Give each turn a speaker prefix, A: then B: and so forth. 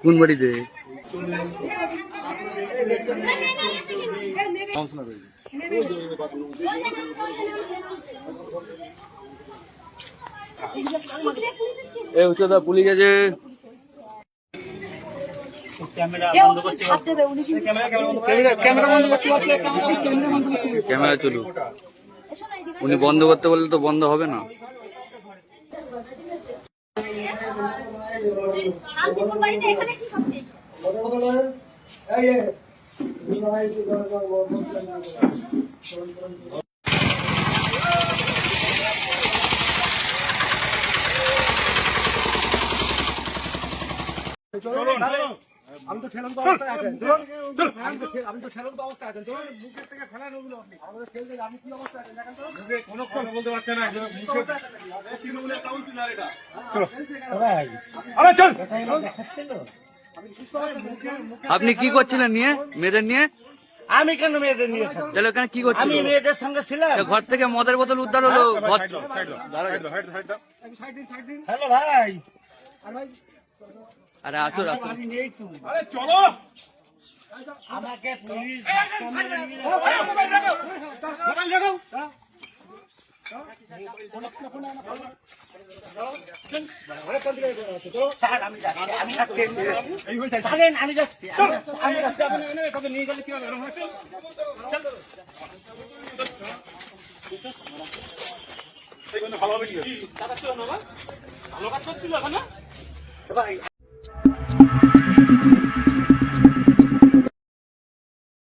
A: কোন বাড়িতে? এই উচ্চতা পুলিশ আছে। ক্যামেরা চলুক। উনি বন্ধ করতে বললে তো বন্ধ হবে না।
B: আমি তো ছেলেন তো অবস্থায় আছেন, আমি তো ছেলেন তো অবস্থায় আছেন, মুখের থেকে ফেলান ওগুলো আপনি আমাদের ছেলে আমি কি অবস্থায় আছেন দেখেন তো, কোনো কথা বলতে পারছেন না, মুখে তৃণমূলের কাউন্সিলর এটা। আরে চল,
A: আপনি কি করছিলেন নিয়ে মেয়েদের নিয়ে?
C: আমি কেন মেয়েদের নিয়ে?
A: তাহলে ওখানে কি করছেন?
C: আমি মেয়েদের সঙ্গে ছিলাম।
A: ঘর থেকে মদের বোতল উদ্ধার হলো।
C: হ্যালো ভাই,
A: আরে আসো আসো।
C: আমি নেই তো।
B: আরে চলো,
C: আমাকে পুলিশ আমি যাচ্ছি
B: তোকে নিয়ে গেলে কি হবে? ভালো হবে কি? ভালো কাজ করছিল এখন না?